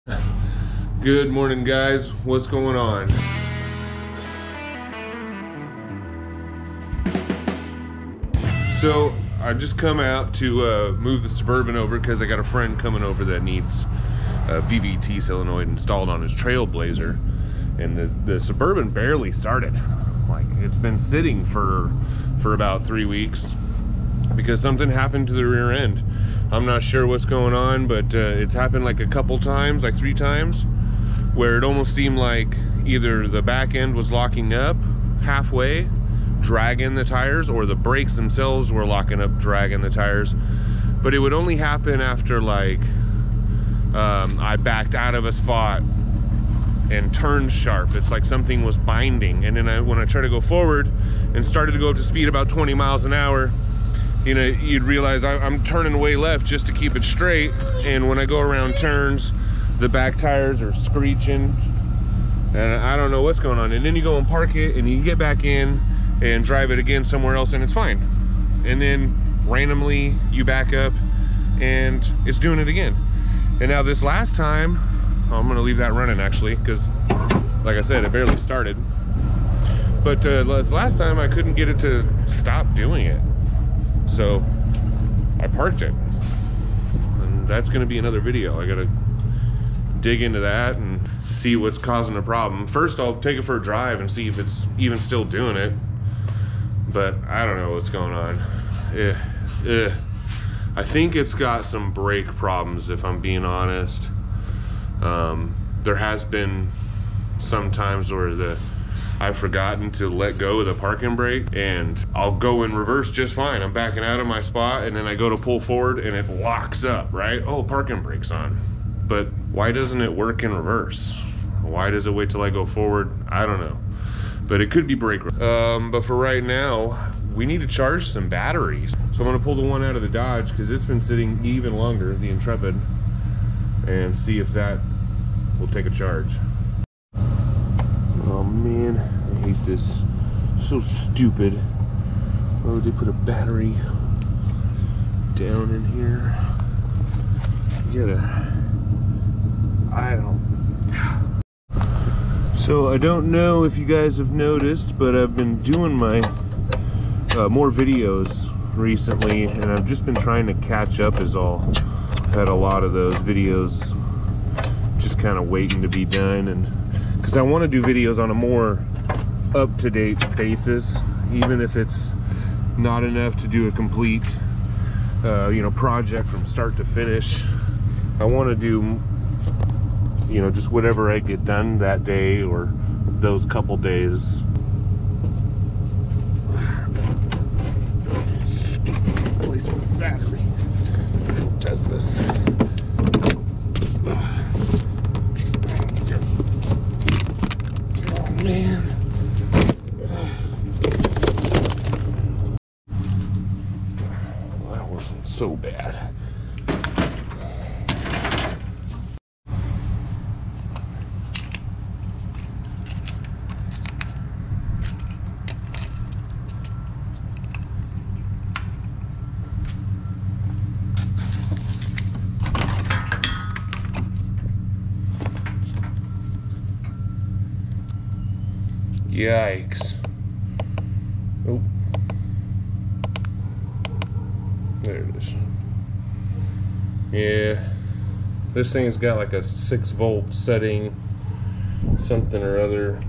Good morning, guys. What's going on? So I just come out to move the Suburban over because I got a friend coming over that needs a VVT solenoid installed on his Trailblazer, and the Suburban barely started. Like, it's been sitting for about 3 weeks because something happened to the rear end. I'm not sure what's going on, but it's happened like a couple times, like 3 times, where it almost seemed like either the back end was locking up halfway, dragging the tires, or the brakes themselves were locking up, dragging the tires. But it would only happen after, like, I backed out of a spot and turned sharp. It's like something was binding. And then when I tried to go forward and started to go up to speed about 20 miles an hour, you know, you'd realize I'm turning way left just to keep it straight, and when I go around turns, the back tires are screeching, and I don't know what's going on. And then you go and park it, and you get back in and drive it again somewhere else, and it's fine. And then randomly you back up, and it's doing it again. And now this last time, I'm gonna leave that running actually, because like I said, it barely started. But this last time I couldn't get it to stop doing it. So I parked it, and that's going to be another video. I got to dig into that and see what's causing the problem. First, I'll take it for a drive and see if it's even still doing it, but I don't know what's going on. I think it's got some brake problems, if I'm being honest. There has been some times where I've forgotten to let go of the parking brake, and I'll go in reverse just fine. I'm backing out of my spot, and then I go to pull forward and it locks up, right? Oh, parking brake's on. But why doesn't it work in reverse? Why does it wait till I go forward? I don't know. But it could be brake. But for right now, we need to charge some batteries. So I'm gonna pull the one out of the Dodge because it's been sitting even longer, the Intrepid, and see if that will take a charge. Oh man, I hate this. So stupid. Why would they put a battery down in here? So I don't know if you guys have noticed, but I've been doing my more videos recently, and I've just been trying to catch up is all. I've had a lot of those videos just kind of waiting to be done, and because I want to do videos on a more up-to-date basis, even if it's not enough to do a complete you know, project from start to finish. I want to do, you know, just whatever I get done that day or those couple days. Place with the battery. Test this. Man, that wasn't so bad. Yikes. Oh. There it is. Yeah. This thing's got like a 6-volt setting, something or other.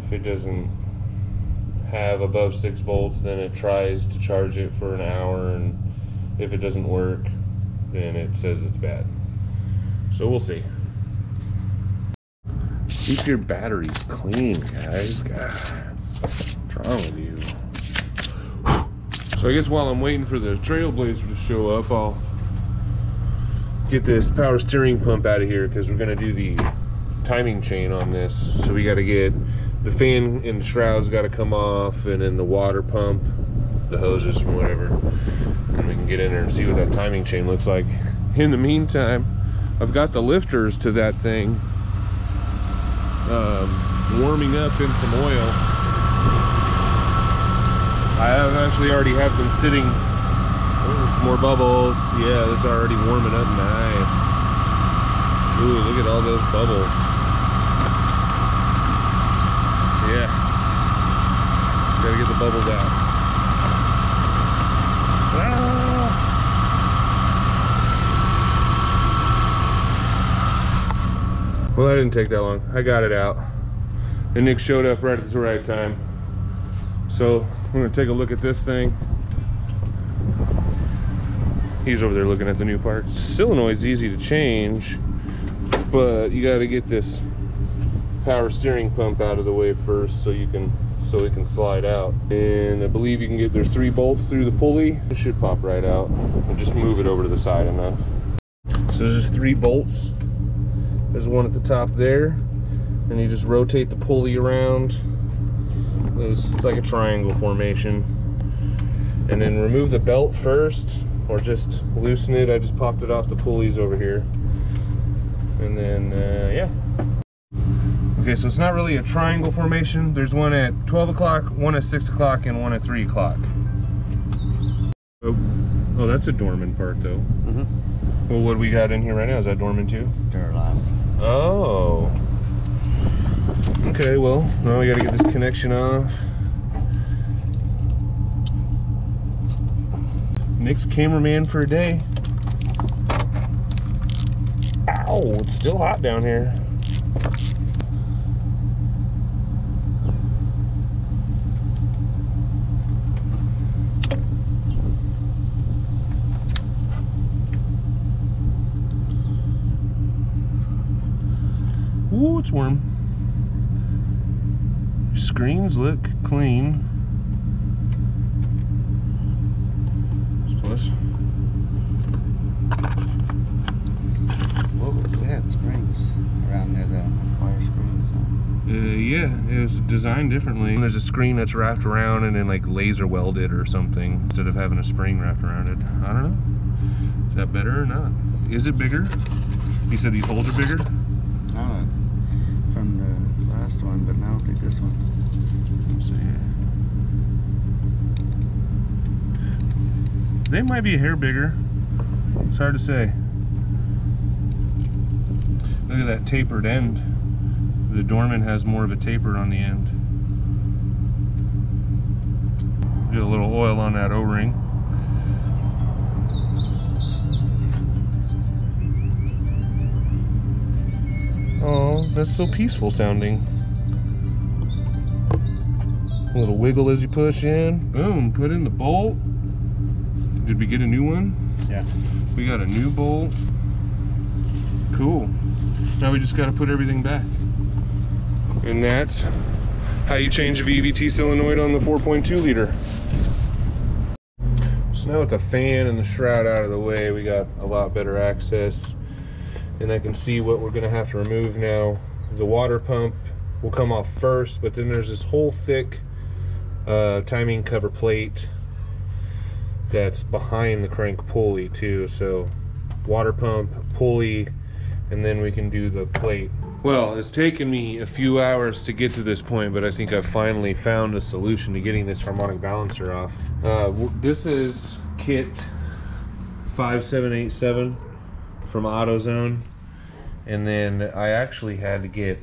If it doesn't have above 6 volts, then it tries to charge it for an hour, and if it doesn't work, then it says it's bad. So we'll see. Keep your batteries clean, guys. God, what's wrong with you? So I guess while I'm waiting for the Trailblazer to show up, I'll get this power steering pump out of here because we're gonna do the timing chain on this. So we got to get the fan and the shrouds got to come off, and then the water pump, the hoses and whatever, and we can get in there and see what that timing chain looks like. In the meantime, I've got the lifters to that thing warming up in some oil. I have actually already have them sitting. Oh, some more bubbles. Yeah, that's already warming up nice. Ooh, look at all those bubbles. Yeah. Gotta get the bubbles out. Ah! Well, that didn't take that long. I got it out. And Nick showed up right at the right time. So I'm gonna take a look at this thing. He's over there looking at the new parts. Solenoid's easy to change, but you got to get this power steering pump out of the way first so it can slide out. And I believe you can get, there's 3 bolts through the pulley. It should pop right out. And just move it over to the side enough. So there's just 3 bolts. There's one at the top there, and you just rotate the pulley around. It's like a triangle formation. And then remove the belt first, or just loosen it. I just popped it off the pulleys over here. And then, yeah. Okay, so it's not really a triangle formation. There's one at 12 o'clock, one at 6 o'clock, and one at 3 o'clock. Oh, that's a Dorman part though. Mm-hmm. Well, what do we got in here right now? Is that Dorman too? Duralast. Oh. Okay, well, now we gotta get this connection off. Nick's cameraman for a day. Ow, it's still hot down here. Ooh, it's warm. Screens look clean. Plus. Whoa, we had springs around there though, wire springs. Yeah, it was designed differently. There's a screen that's wrapped around and then like laser welded or something instead of having a spring wrapped around it. I don't know. Is that better or not? Is it bigger? You said these holes are bigger? No, from the last one, but I don't think this one. Let's see. They might be a hair bigger. It's hard to say. Look at that tapered end. The Dorman has more of a taper on the end. Get a little oil on that O-ring. Oh, that's so peaceful sounding. A little wiggle as you push in. Boom, put in the bolt. Did we get a new one? Yeah. We got a new bolt. Cool. Now we just got to put everything back. And that's how you change a VVT solenoid on the 4.2 liter. So now with the fan and the shroud out of the way, we got a lot better access. And I can see what we're going to have to remove now. The water pump will come off first, but then there's this whole thick timing cover plate that's behind the crank pulley too. So water pump, pulley, and then we can do the plate. Well, it's taken me a few hours to get to this point, but I think I've finally found a solution to getting this harmonic balancer off. This is kit 5787 from AutoZone, and then I actually had to get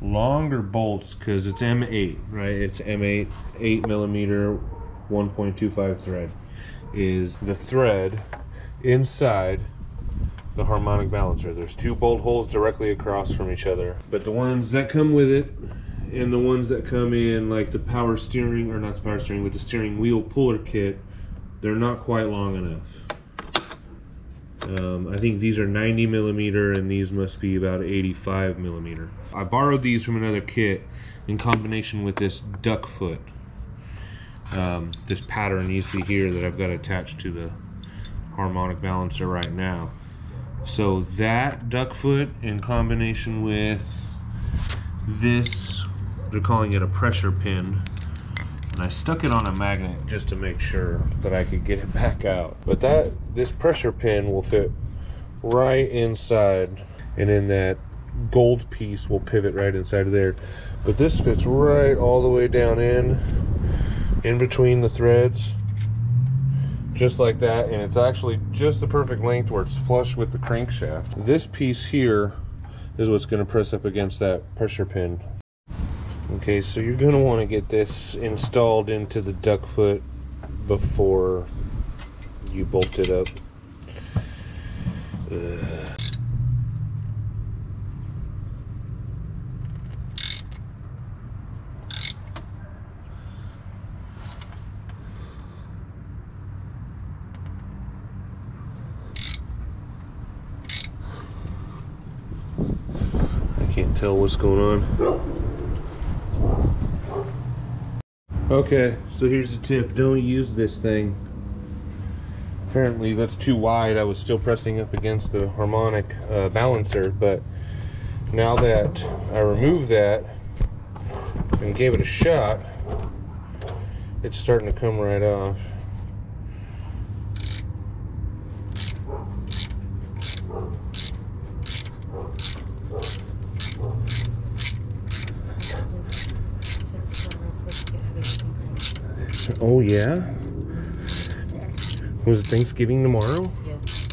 longer bolts because it's M8, right? It's M8, 8mm, 1.25 thread is the thread inside the harmonic balancer. There's 2 bolt holes directly across from each other, but the ones that come with it and the ones that come in like the power steering, or not the power steering, with the steering wheel puller kit, they're not quite long enough. I think these are 90mm and these must be about 85mm. I borrowed these from another kit in combination with this duck foot. This pattern you see here that I've got attached to the harmonic balancer right now. So that duck foot in combination with this, they're calling it a pressure pin, and I stuck it on a magnet just to make sure that I could get it back out. But this pressure pin will fit right inside, and then that gold piece will pivot right inside of there. But this fits right all the way down in between the threads, just like that, and it's actually just the perfect length where it's flush with the crankshaft. This piece here is what's going to press up against that pressure pin. Okay, so you're going to want to get this installed into the duck foot before you bolt it up. I can't tell what's going on. Okay, so here's the tip. Don't use this thing. Apparently that's too wide. I was still pressing up against the harmonic balancer, but now that I removed that and gave it a shot, it's starting to come right off. Oh yeah? Was it Thanksgiving tomorrow? Yes.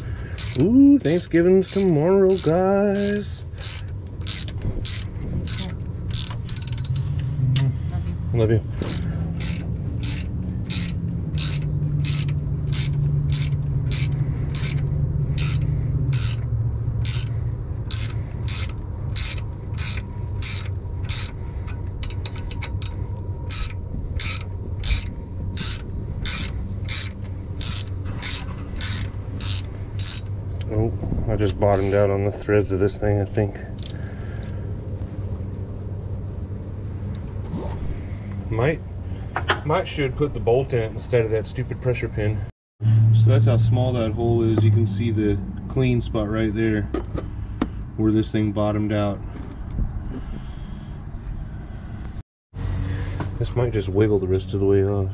Ooh, Thanksgiving's tomorrow, guys. Love you. Oh, I just bottomed out on the threads of this thing, I think. Should put the bolt in it instead of that stupid pressure pin. So that's how small that hole is. You can see the clean spot right there where this thing bottomed out. This might just wiggle the rest of the way off.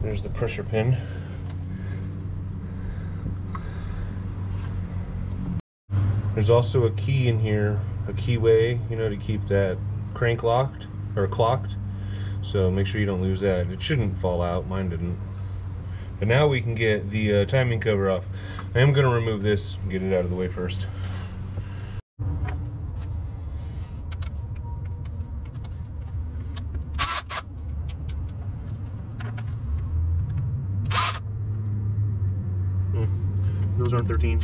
There's the pressure pin. There's also a key in here, a keyway, you know, to keep that crank locked or clocked. So make sure you don't lose that. It shouldn't fall out, mine didn't. But now we can get the timing cover off. I am going to remove this and get it out of the way first. Those aren't 13s.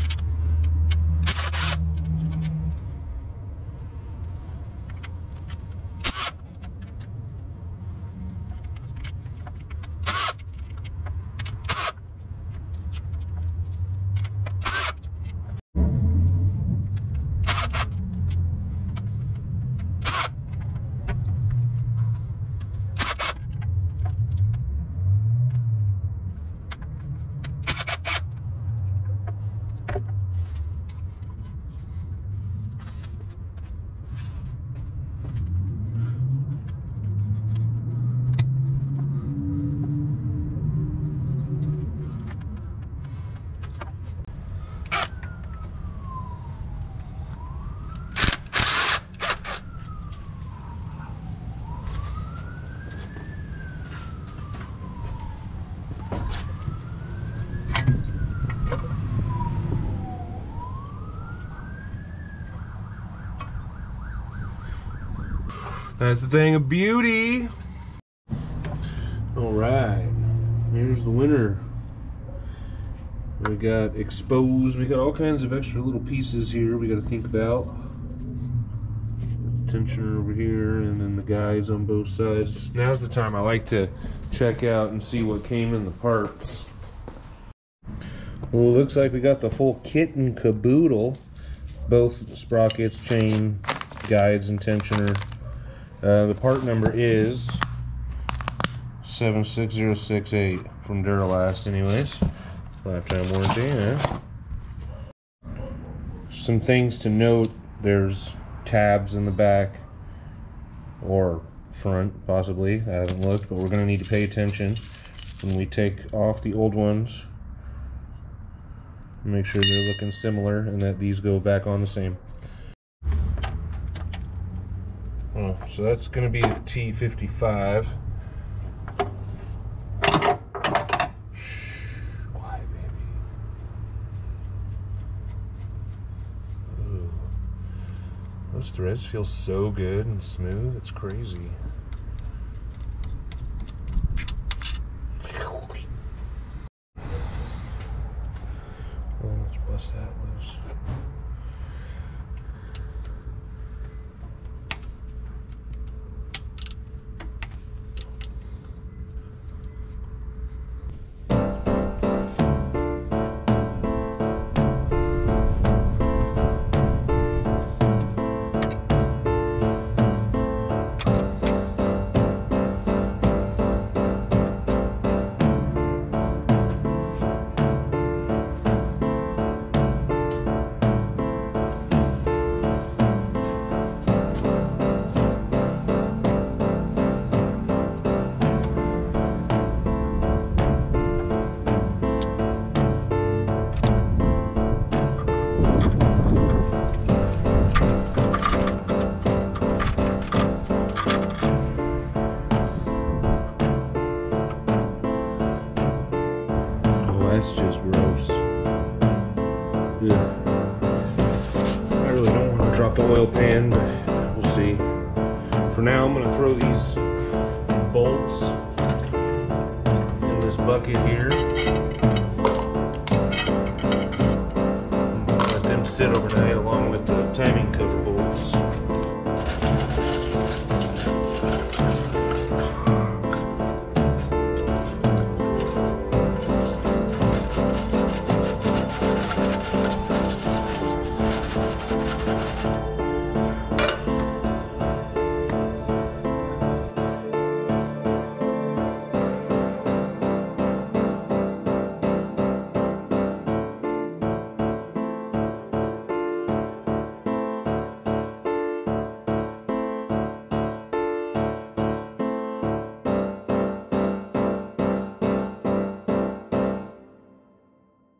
That's the thing of beauty. All right, here's the winner. We got exposed. We got all kinds of extra little pieces here we got to think about. Tensioner over here, and then the guides on both sides. Now's the time I like to check out and see what came in the parts. Well, it looks like we got the full kit and caboodle. Both sprockets, chain, guides, and tensioner. The part number is 76068 from Duralast anyways. Lifetime warranty, yeah. Some things to note, there's tabs in the back or front possibly. I haven't looked, but we're going to need to pay attention when we take off the old ones. Make sure they're looking similar and that these go back on the same. now. So that's going to be a T55. Shh, quiet, baby. Ooh. Those threads feel so good and smooth. It's crazy. Well, let's bust that loose. That's just gross. Yeah. I really don't want to drop the oil pan, but we'll see. For now, I'm going to throw these bolts in this bucket here. Let them sit overnight along with the timing cover bolts.